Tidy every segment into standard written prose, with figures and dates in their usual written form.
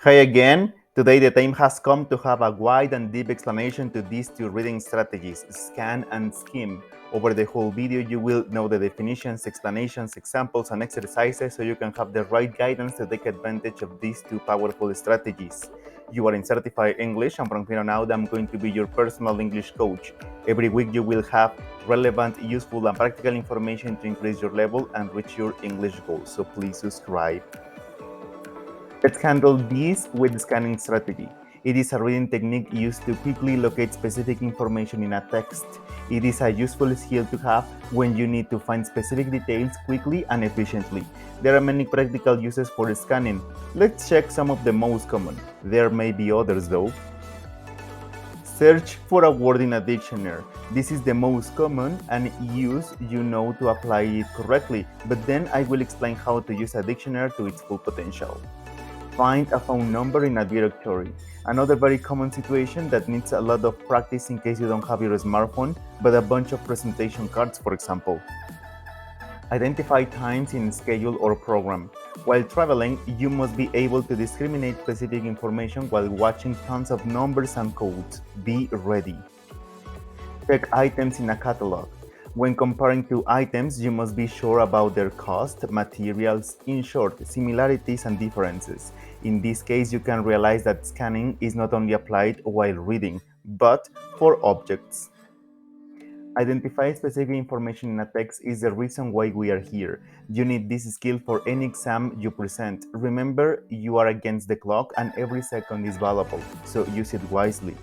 Hi again. Today the time has come to have a wide and deep explanation to these two reading strategies, scan and skim. Over the whole video you will know the definitions, explanations, examples and exercises so you can have the right guidance to take advantage of these two powerful strategies. You are in Certified English, and from here on out I'm going to be your personal English coach. Every week you will have relevant, useful and practical information to increase your level and reach your English goals, so please subscribe. Let's handle this with the scanning strategy. It is a reading technique used to quickly locate specific information in a text. It is a useful skill to have when you need to find specific details quickly and efficiently. There are many practical uses for scanning. Let's check some of the most common. There may be others though. Search for a word in a dictionary. This is the most common and used to apply it correctly, but then I will explain how to use a dictionary to its full potential. Find a phone number in a directory. Another very common situation that needs a lot of practice in case you don't have your smartphone, but a bunch of presentation cards, for example. Identify times in schedule or program. While traveling, you must be able to discriminate specific information while watching tons of numbers and codes. Be ready. Check items in a catalog. When comparing two items, you must be sure about their cost, materials, in short, similarities and differences. In this case, you can realize that scanning is not only applied while reading, but for objects. Identify specific information in a text is the reason why we are here. You need this skill for any exam you present. Remember, you are against the clock and every second is valuable, so use it wisely.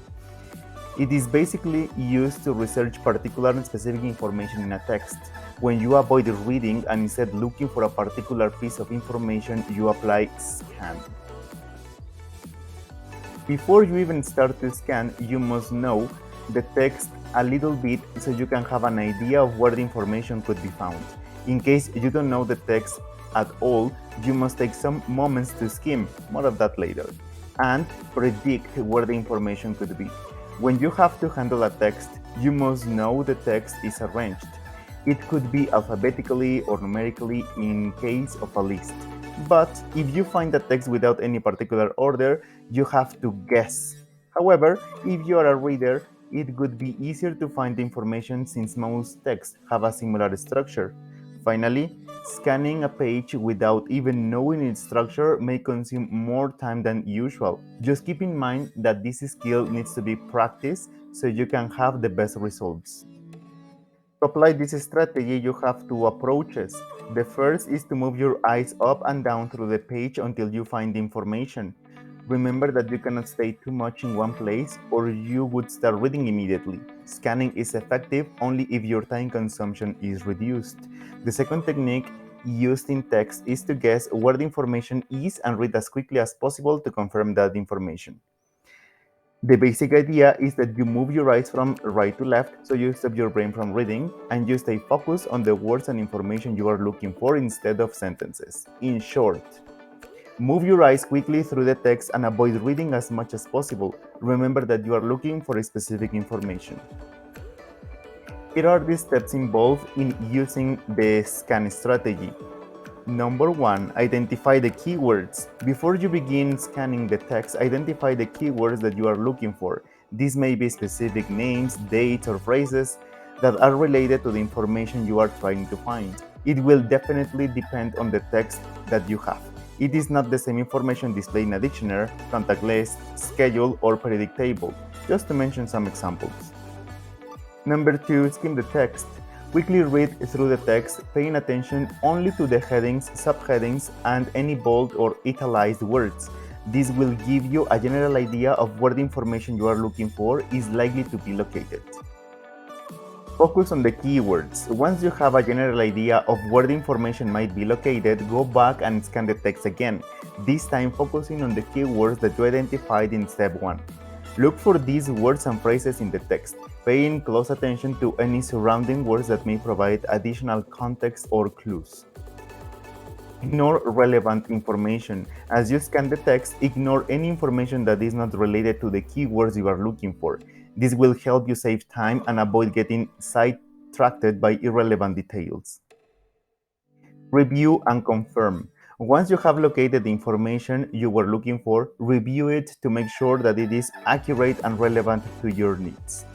It is basically used to research particular and specific information in a text. When you avoid reading and instead looking for a particular piece of information, you apply scan. Before you even start to scan, you must know the text a little bit so you can have an idea of where the information could be found. In case you don't know the text at all, you must take some moments to skim, more of that later, and predict where the information could be. When you have to handle a text, you must know the text is arranged. It could be alphabetically or numerically in case of a list. But if you find the text without any particular order, you have to guess. However, if you are a reader, it would be easier to find the information since most texts have a similar structure. Finally, scanning a page without even knowing its structure may consume more time than usual. Just keep in mind that this skill needs to be practiced so you can have the best results. To apply this strategy, you have two approaches. The first is to move your eyes up and down through the page until you find the information. Remember that you cannot stay too much in one place or you would start reading immediately. Scanning is effective only if your time consumption is reduced. The second technique used in text is to guess where the information is and read as quickly as possible to confirm that information. The basic idea is that you move your eyes from right to left so you stop your brain from reading and you stay focused on the words and information you are looking for instead of sentences. In short, move your eyes quickly through the text and avoid reading as much as possible. Remember that you are looking for specific information. Here are the steps involved in using the scan strategy. Number 1. Identify the keywords. Before you begin scanning the text, identify the keywords that you are looking for. These may be specific names, dates, or phrases that are related to the information you are trying to find. It will definitely depend on the text that you have. It is not the same information displayed in a dictionary, contact list, schedule, or periodic table, just to mention some examples. Number 2. Skim the text. Quickly read through the text, paying attention only to the headings, subheadings, and any bold or italicized words. This will give you a general idea of where the information you are looking for is likely to be located. Focus on the keywords. Once you have a general idea of where the information might be located, go back and scan the text again, this time focusing on the keywords that you identified in step 1. Look for these words and phrases in the text, paying close attention to any surrounding words that may provide additional context or clues. Ignore relevant information. As you scan the text, ignore any information that is not related to the keywords you are looking for. This will help you save time and avoid getting sidetracked by irrelevant details. Review and confirm. Once you have located the information you were looking for, review it to make sure that it is accurate and relevant to your needs.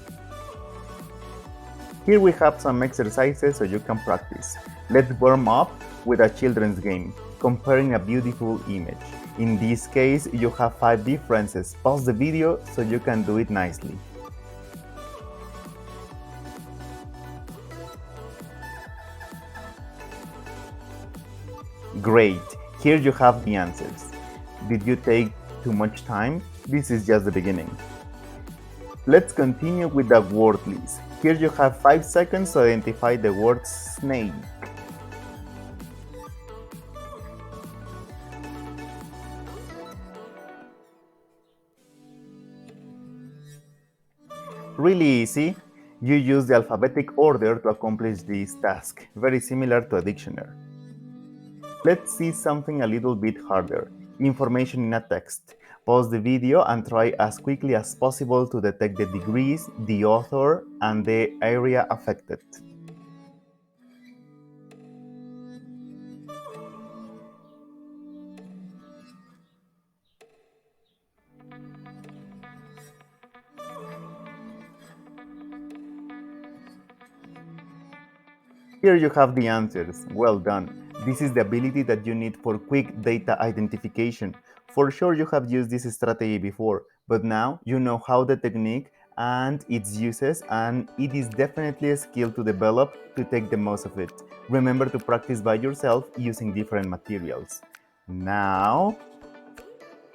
Here we have some exercises so you can practice. Let's warm up with a children's game, comparing a beautiful image. In this case, you have 5 differences. Pause the video so you can do it nicely. Great! Here you have the answers. Did you take too much time? This is just the beginning. Let's continue with the word list. Here you have 5 seconds to identify the word snake. Really easy. You use the alphabetic order to accomplish this task, very similar to a dictionary. Let's see something a little bit harder. Information in a text. Pause the video and try as quickly as possible to detect the degrees, the author, and the area affected. Here you have the answers. Well done. This is the ability that you need for quick data identification. For sure you have used this strategy before, but now you know how the technique and its uses, and it is definitely a skill to develop to take the most of it. Remember to practice by yourself using different materials. Now,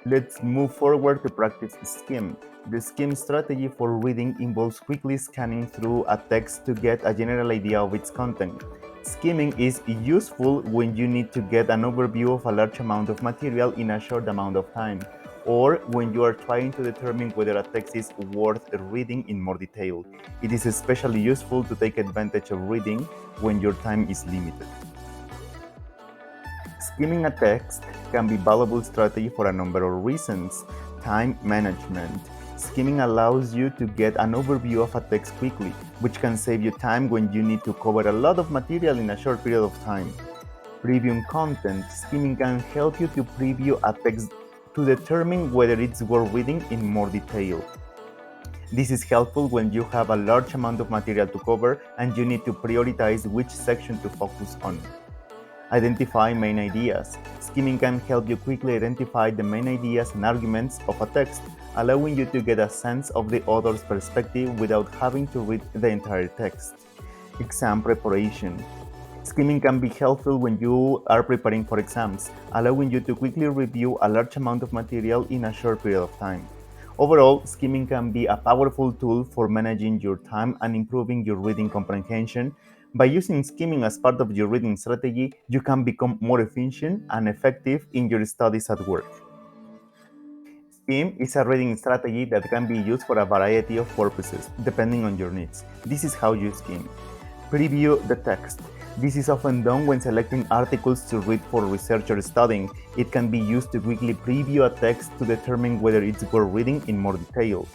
let's move forward to practice Skim. The Skim strategy for reading involves quickly scanning through a text to get a general idea of its content. Skimming is useful when you need to get an overview of a large amount of material in a short amount of time, or when you are trying to determine whether a text is worth reading in more detail. It is especially useful to take advantage of reading when your time is limited. Skimming a text can be a valuable strategy for a number of reasons. Time management. Skimming allows you to get an overview of a text quickly, which can save you time when you need to cover a lot of material in a short period of time. Preview content. Skimming can help you to preview a text to determine whether it's worth reading in more detail. This is helpful when you have a large amount of material to cover and you need to prioritize which section to focus on. Identify main ideas. Skimming can help you quickly identify the main ideas and arguments of a text, allowing you to get a sense of the author's perspective without having to read the entire text. Exam preparation. Skimming can be helpful when you are preparing for exams, allowing you to quickly review a large amount of material in a short period of time. Overall, skimming can be a powerful tool for managing your time and improving your reading comprehension. By using skimming as part of your reading strategy, you can become more efficient and effective in your studies at work. Skim is a reading strategy that can be used for a variety of purposes, depending on your needs. This is how you skim. Preview the text. This is often done when selecting articles to read for research or studying. It can be used to quickly preview a text to determine whether it's worth reading in more detail.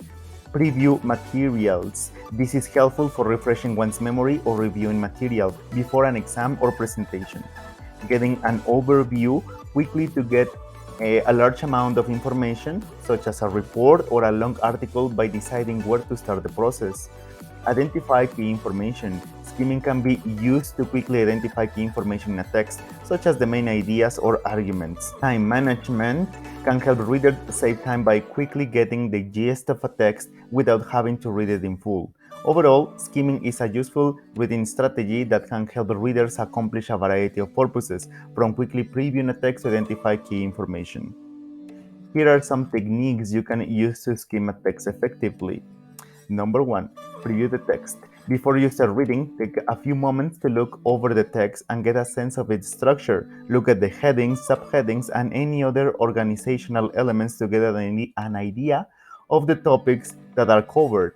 Preview materials. This is helpful for refreshing one's memory or reviewing material before an exam or presentation. Getting an overview quickly to get a large amount of information, such as a report or a long article, by deciding where to start the process. Identify key information. Skimming can be used to quickly identify key information in a text, such as the main ideas or arguments. Time management can help readers save time by quickly getting the gist of a text without having to read it in full. Overall, skimming is a useful reading strategy that can help readers accomplish a variety of purposes, from quickly previewing a text to identify key information. Here are some techniques you can use to skim a text effectively. Number 1. Preview the text. Before you start reading, take a few moments to look over the text and get a sense of its structure. Look at the headings, subheadings, and any other organizational elements to get an idea of the topics that are covered.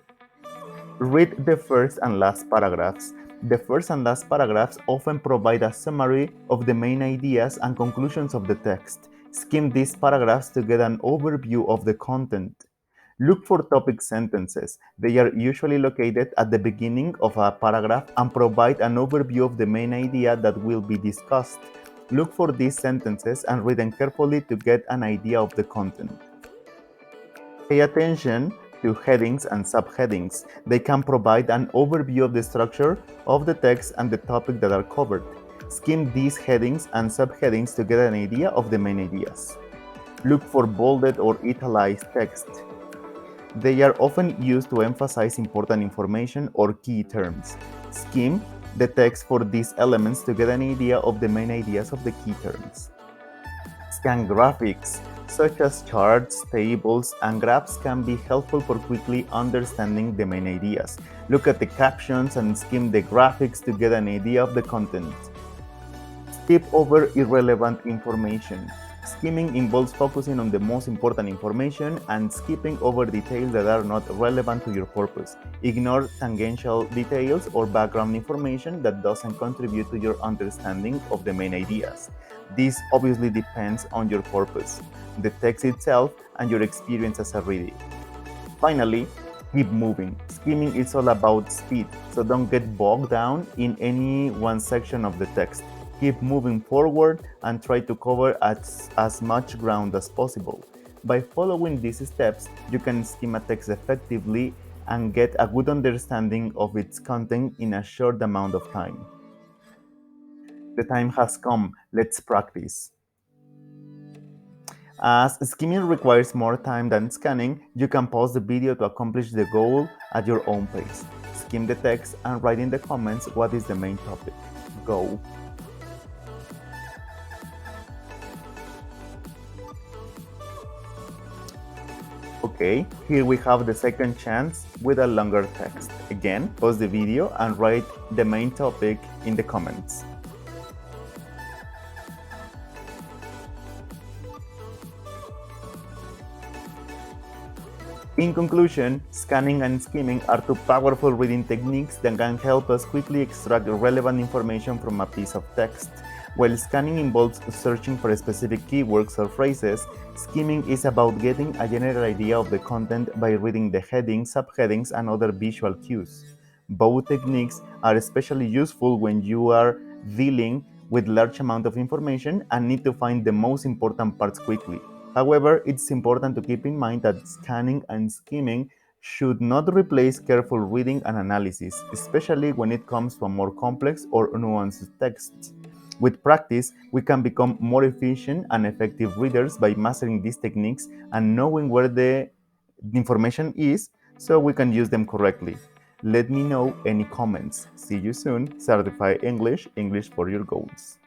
Read the first and last paragraphs. The first and last paragraphs often provide a summary of the main ideas and conclusions of the text. Skim these paragraphs to get an overview of the content. Look for topic sentences. They are usually located at the beginning of a paragraph and provide an overview of the main idea that will be discussed. Look for these sentences and read them carefully to get an idea of the content. Pay attention to headings and subheadings. They can provide an overview of the structure of the text and the topic that are covered. Skim these headings and subheadings to get an idea of the main ideas. Look for bolded or italicized text. They are often used to emphasize important information or key terms. Skim the text for these elements to get an idea of the main ideas of the key terms. Scan graphics, such as charts, tables, and graphs can be helpful for quickly understanding the main ideas. Look at the captions and skim the graphics to get an idea of the content. Skip over irrelevant information. Skimming involves focusing on the most important information and skipping over details that are not relevant to your purpose. Ignore tangential details or background information that doesn't contribute to your understanding of the main ideas. This obviously depends on your purpose, the text itself, and your experience as a reader. Finally, keep moving. Skimming is all about speed, so don't get bogged down in any one section of the text. Keep moving forward and try to cover as much ground as possible. By following these steps, you can skim a text effectively and get a good understanding of its content in a short amount of time. The time has come, let's practice. As skimming requires more time than scanning, you can pause the video to accomplish the goal at your own pace. Skim the text and write in the comments what is the main topic. Go! Okay, here we have the second chance with a longer text. Again, pause the video and write the main topic in the comments. In conclusion, scanning and skimming are two powerful reading techniques that can help us quickly extract relevant information from a piece of text. While scanning involves searching for specific keywords or phrases, skimming is about getting a general idea of the content by reading the headings, subheadings, and other visual cues. Both techniques are especially useful when you are dealing with large amount of information and need to find the most important parts quickly. However, it's important to keep in mind that scanning and skimming should not replace careful reading and analysis, especially when it comes to more complex or nuanced texts. With practice, we can become more efficient and effective readers by mastering these techniques and knowing where the information is so we can use them correctly. Let me know any comments. See you soon. Certified English, English for your goals.